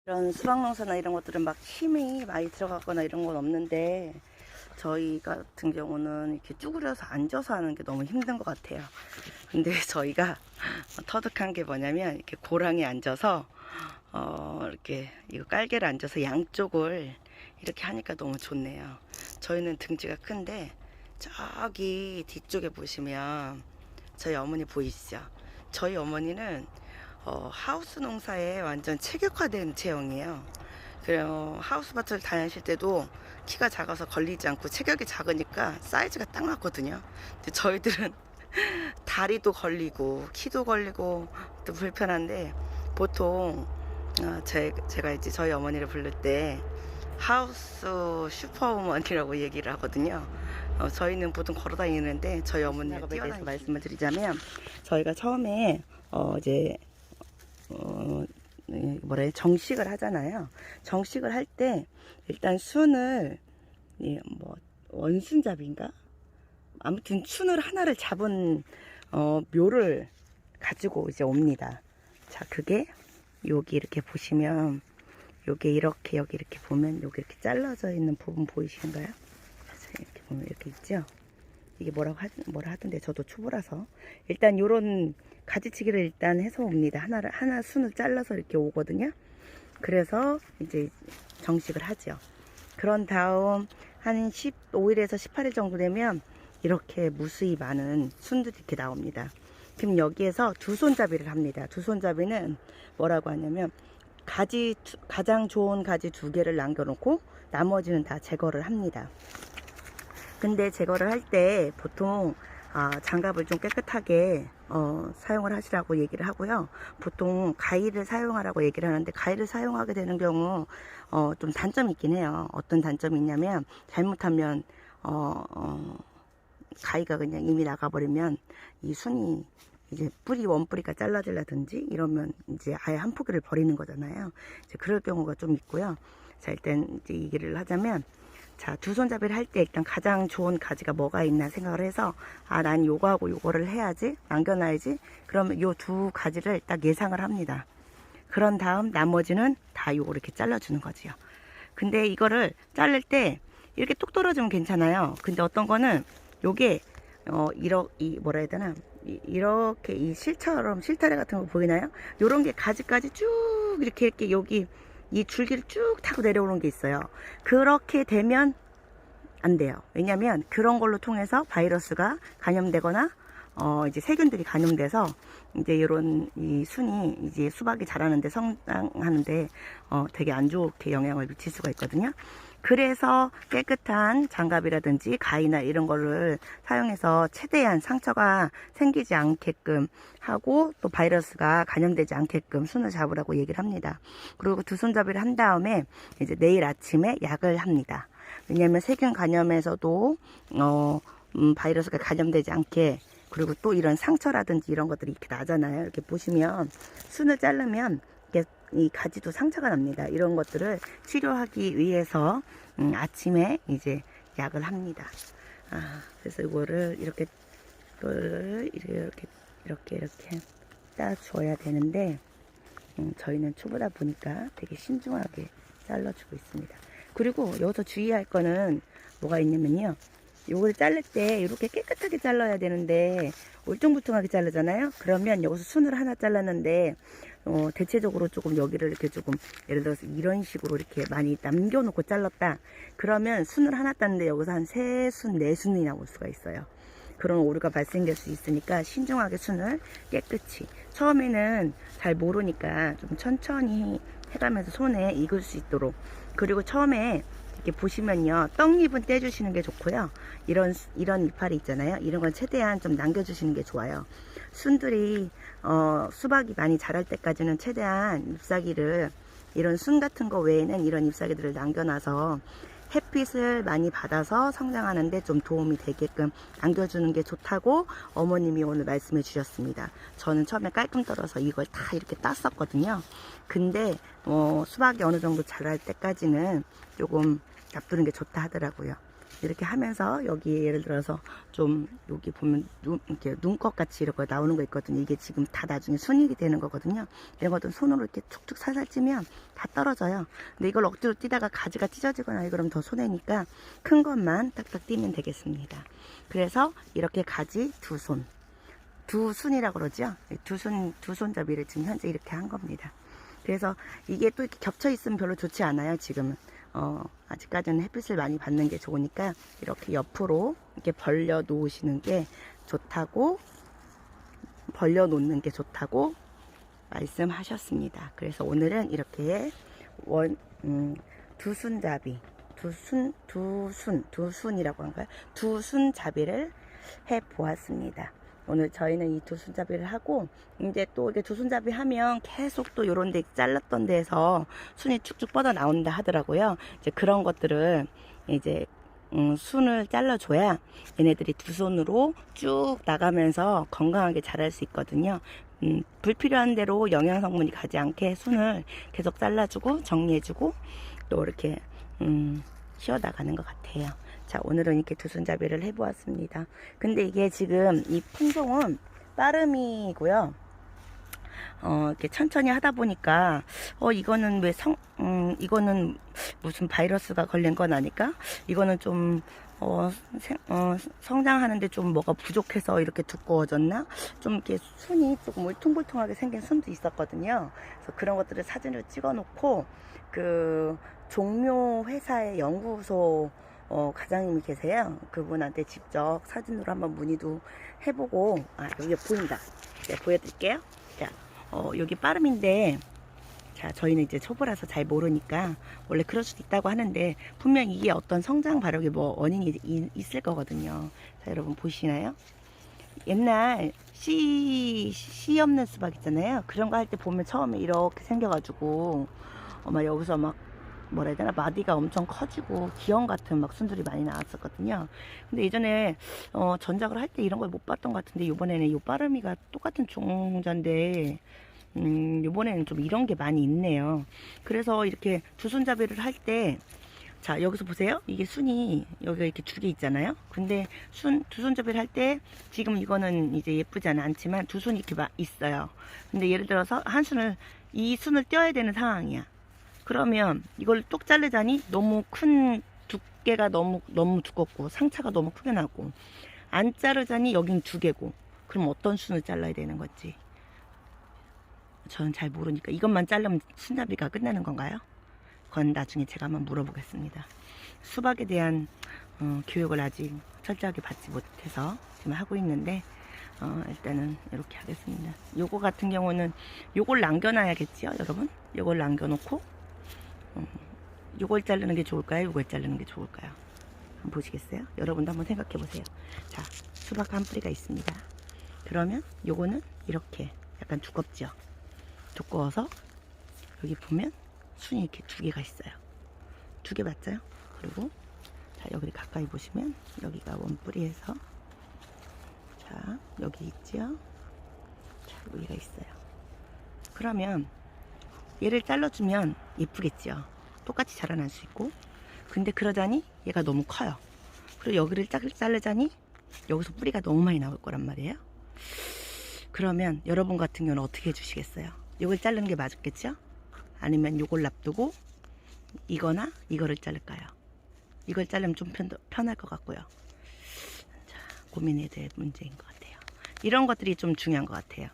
이런 수박농사나 이런 것들은 막 힘이 많이 들어갔거나 이런 건 없는데, 저희 같은 경우는 이렇게 쭈그려서 앉아서 하는 게 너무 힘든 것 같아요. 근데 저희가 터득한 게 뭐냐면, 이렇게 고랑에 앉아서 이렇게 이거 깔개를 앉아서 양쪽을 이렇게 하니까 너무 좋네요. 저희는 등치가 큰데, 저기 뒤쪽에 보시면 저희 어머니 보이시죠? 저희 어머니는 하우스 농사에 완전 체격화된 체형이에요. 그래요. 하우스밭을 다니실 때도 키가 작아서 걸리지 않고 체격이 작으니까 사이즈가 딱 맞거든요. 근데 저희들은 다리도 걸리고 키도 걸리고 또 불편한데, 보통 제가 이제 저희 어머니를 부를 때 하우스 슈퍼우먼이라고 얘기를 하거든요. 저희는 보통 걸어 다니는데, 저희 어머니에 대해서 말씀을 드리자면, 저희가 처음에 이제 뭐라 해, 정식을 하잖아요. 정식을 할 때 일단 순을 뭐 원순잡인가? 아무튼 순을 하나를 잡은 묘를 가지고 이제 옵니다. 자, 그게 여기 이렇게 보시면, 요게 이렇게, 여기 이렇게 보면 여기 이렇게 잘라져 있는 부분 보이시는가요? 이렇게 보면 이렇게 있죠. 이게 뭐라 하던데, 저도 초보라서 일단 요런 가지치기를 일단 해서 옵니다. 하나 순을 잘라서 이렇게 오거든요. 그래서 이제 정식을 하죠. 그런 다음 한 15일에서 18일 정도 되면 이렇게 무수히 많은 순들이 이렇게 나옵니다. 그럼 여기에서 두 손잡이를 합니다. 두 손잡이는 뭐라고 하냐면, 가장 좋은 가지 2개를 남겨놓고 나머지는 다 제거를 합니다. 근데 제거를 할 때 보통 장갑을 좀 깨끗하게 사용을 하시라고 얘기를 하고요. 보통 가위를 사용하라고 얘기를 하는데, 가위를 사용하게 되는 경우 좀 단점이 있긴 해요. 어떤 단점이 있냐면, 잘못하면 가위가 그냥 이미 나가버리면 이 순이 이제 원뿌리가 잘라질라든지 이러면 이제 아예 한 포기를 버리는 거잖아요. 이제 그럴 경우가 좀 있고요. 자, 일단 이제 얘기를 하자면, 자, 두 손잡이를 할 때 일단 가장 좋은 가지가 뭐가 있나 생각을 해서, 난 요거하고 요거를 해야지, 남겨놔야지. 그러면 요 두 가지를 딱 예상을 합니다. 그런 다음 나머지는 다 요거 이렇게 잘라주는 거지요. 근데 이거를 자를 때 이렇게 뚝 떨어지면 괜찮아요. 근데 어떤 거는 요게 뭐라 해야 되나, 이렇게 이 실타래 같은 거 보이나요? 요런 게 가지까지 쭉 이렇게 여기 이 줄기를 쭉 타고 내려오는 게 있어요. 그렇게 되면 안 돼요. 왜냐면 그런 걸로 통해서 바이러스가 감염되거나 이제 세균들이 감염돼서 이제 이런 이 순이 이제 수박이 자라는데, 성장하는데 되게 안 좋게 영향을 미칠 수가 있거든요. 그래서 깨끗한 장갑이라든지 가위나 이런 거를 사용해서 최대한 상처가 생기지 않게끔 하고, 또 바이러스가 감염되지 않게끔 순을 잡으라고 얘기를 합니다. 그리고 두 손잡이를 한 다음에 이제 내일 아침에 약을 합니다. 왜냐하면 세균 감염에서도 바이러스가 감염되지 않게, 그리고 또 이런 상처라든지 이런 것들이 이렇게 나잖아요. 이렇게 보시면 순을 자르면 이 가지도 상처가 납니다. 이런 것들을 치료하기 위해서 아침에 이제 약을 합니다. 그래서 이거를 이렇게 따줘야 되는데, 저희는 초보다 보니까 되게 신중하게 잘라주고 있습니다. 그리고 여기서 주의할 거는 뭐가 있냐면요, 요걸 자를 때 이렇게 깨끗하게 잘라야 되는데 울퉁불퉁하게 자르잖아요. 그러면 여기서 순을 하나 잘랐는데 대체적으로 조금 여기를 이렇게 조금, 예를 들어서 이런 식으로 이렇게 많이 남겨놓고 잘랐다. 그러면 순을 하나 땄는데 여기서 한 3순, 4순이 나올 수가 있어요. 그런 오류가 발생될 수 있으니까 신중하게 순을 깨끗이, 처음에는 잘 모르니까 좀 천천히 해가면서 손에 익을 수 있도록. 그리고 처음에 이렇게 보시면요, 떡잎은 떼주시는 게 좋고요. 이런 이파리 있잖아요. 이런 건 최대한 좀 남겨주시는 게 좋아요. 순들이 수박이 많이 자랄 때까지는 최대한 잎사귀를, 이런 순 같은 거 외에는 이런 잎사귀들을 남겨놔서 햇빛을 많이 받아서 성장하는데 좀 도움이 되게끔 남겨주는 게 좋다고 어머님이 오늘 말씀해 주셨습니다. 저는 처음에 깔끔 떨어서 이걸 다 이렇게 땄었거든요. 근데 수박이 어느 정도 자랄 때까지는 조금 놔두는 게 좋다 하더라고요. 이렇게 하면서 여기 예를 들어서 좀 여기 보면 이렇게 눈꽃 같이 이렇게 나오는 거 있거든요. 이게 지금 다 나중에 순익이 되는 거거든요. 이런 것도 손으로 이렇게 툭툭 살살 찌면 다 떨어져요. 근데 이걸 억지로 뛰다가 가지가 찢어지거나 그러면 더 손해니까 큰 것만 딱딱 띄면 되겠습니다. 그래서 이렇게 가지 두 순이라고 그러죠. 두 손잡이를 지금 현재 이렇게 한 겁니다. 그래서 이게 또 이렇게 겹쳐 있으면 별로 좋지 않아요. 지금은 아직까지는 햇빛을 많이 받는 게 좋으니까 이렇게 옆으로 이렇게 벌려 놓으시는 게 좋다고, 벌려 놓는 게 좋다고 말씀하셨습니다. 그래서 오늘은 이렇게 두 순잡이, 두 순이라고 한가요? 두 순잡이를 해 보았습니다. 오늘 저희는 이 두 손잡이를 하고, 이제 또 이게 두 손잡이 하면 계속 또 요런 데 잘랐던 데에서 순이 쭉쭉 뻗어 나온다 하더라고요. 이제 그런 것들을 이제 순을 잘라줘야 얘네들이 두 손으로 쭉 나가면서 건강하게 자랄 수 있거든요. 불필요한 대로 영양 성분이 가지 않게 순을 계속 잘라주고 정리해주고 또 이렇게 쉬어 나가는 것 같아요. 자, 오늘은 이렇게 두 손잡이를 해보았습니다. 근데 이게 지금 이 품종은 빠름이고요. 이렇게 천천히 하다 보니까, 이거는 왜 이거는 무슨 바이러스가 걸린 건 아닐까? 이거는 좀, 성장하는데 좀 뭐가 부족해서 이렇게 두꺼워졌나? 좀 이렇게 순이 조금 울퉁불퉁하게 생긴 순도 있었거든요. 그래서 그런 것들을 사진을 찍어 놓고, 그, 종묘 회사의 연구소 과장님이 계세요. 그분한테 직접 사진으로 한번 문의도 해보고, 여기 보인다. 네, 보여드릴게요. 자, 여기 빠름인데, 자, 저희는 이제 초보라서 잘 모르니까, 원래 그럴 수도 있다고 하는데, 분명 이게 어떤 성장 발육의 원인이 있을 거거든요. 자, 여러분 보시나요? 옛날 씨 없는 수박 있잖아요. 그런 거 할 때 보면 처음에 이렇게 생겨가지고, 막 여기서 막 뭐라 해야 되나, 마디가 엄청 커지고 기형 같은 막 순들이 많이 나왔었거든요. 근데 예전에 전작을 할 때 이런 걸 못 봤던 것 같은데, 이번에는 요 빠름이가 똑같은 종자인데 이번에는 좀 이런 게 많이 있네요. 그래서 이렇게 두 손잡이를 할 때, 자, 여기서 보세요. 이게 순이 여기가 이렇게 두 개 있잖아요. 근데 두 손잡이를 할 때, 지금 이거는 이제 예쁘지는 않지만 두 손이 이렇게 있어요. 근데 예를 들어서 이 순을 떼어야 되는 상황이야. 그러면 이걸 똑 자르자니 너무 큰 두께가 너무 두껍고 상처가 너무 크게 나고, 안 자르자니 여긴 두 개고, 그럼 어떤 순을 잘라야 되는 거지? 저는 잘 모르니까 이것만 자르면 순잡이가 끝나는 건가요? 그건 나중에 제가 한번 물어보겠습니다. 수박에 대한 교육을 아직 철저하게 받지 못해서 지금 하고 있는데, 일단은 이렇게 하겠습니다. 요거 같은 경우는 요걸 남겨놔야겠지요, 여러분? 요걸 남겨놓고 요걸 자르는 게 좋을까요? 요걸 자르는 게 좋을까요? 한번 보시겠어요? 여러분도 한번 생각해 보세요. 자, 수박 한 뿌리가 있습니다. 그러면 요거는 이렇게 약간 두껍죠? 두꺼워서 여기 보면 순이 이렇게 두 개가 있어요. 두 개 맞죠? 그리고 자, 여기 가까이 보시면 여기가 원뿌리에서, 자, 여기 있죠? 자, 여기가 있어요. 그러면 얘를 잘라주면 예쁘겠죠? 똑같이 자라날 수 있고. 근데 그러자니 얘가 너무 커요. 그리고 여기를 자르자니 여기서 뿌리가 너무 많이 나올 거란 말이에요. 그러면 여러분 같은 경우는 어떻게 해주시겠어요? 이걸 자르는 게 맞겠죠? 아니면 이걸 놔두고 이거나 이거를 자를까요? 이걸 자르면 좀 편할 것 같고요. 자, 고민해야 될 문제인 것 같아요. 이런 것들이 좀 중요한 것 같아요.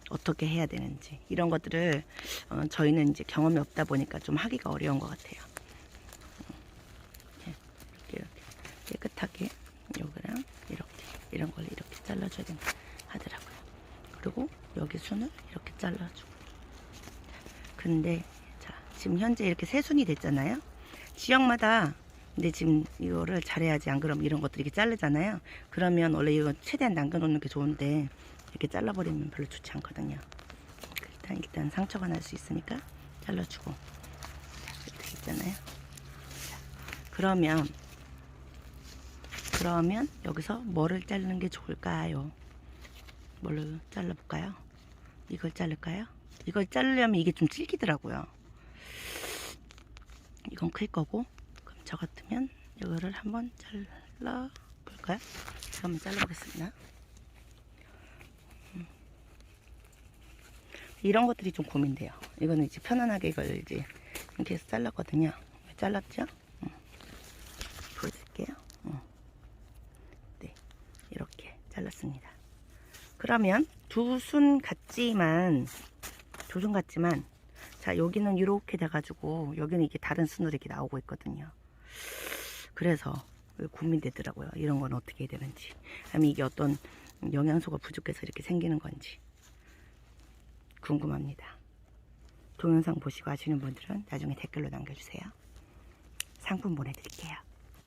어떻게 해야 되는지, 이런 것들을 저희는 이제 경험이 없다 보니까 좀 하기가 어려운 것 같아요. 이렇게 깨끗하게 여기랑 이렇게 이런 걸 이렇게 잘라줘야 된다 하더라고요. 그리고 여기 순을 이렇게 잘라주고. 근데 자, 지금 현재 이렇게 세 순이 됐잖아요. 지역마다 근데 지금 이거를 잘해야지, 안 그러면 이런 것들 이렇게 자르잖아요. 그러면 원래 이거 최대한 남겨놓는 게 좋은데 이렇게 잘라버리면 별로 좋지 않거든요. 일단 상처가 날 수 있으니까 잘라주고. 이렇게 있잖아요. 자, 그러면 여기서 뭐를 자르는 게 좋을까요? 뭘로 잘라볼까요? 이걸 자를까요? 이걸 자르려면 이게 좀 질기더라고요. 이건 클 거고, 그럼 저 같으면 이거를 한번 잘라 볼까요? 제가 한번 잘라 보겠습니다. 이런 것들이 좀 고민돼요. 이거는 이제 편안하게 이걸 이제 이렇게 해서 잘랐거든요. 잘랐죠? 보여드릴게요. 네, 이렇게 잘랐습니다. 그러면 두 순 같지만 자, 여기는 이렇게 돼가지고 여기는 이게 다른 순으로 이렇게 나오고 있거든요. 그래서 고민되더라고요. 이런 건 어떻게 해야 되는지, 아니면 이게 어떤 영양소가 부족해서 이렇게 생기는 건지 궁금합니다. 동영상 보시고 아시는 분들은 나중에 댓글로 남겨주세요. 상품 보내드릴게요.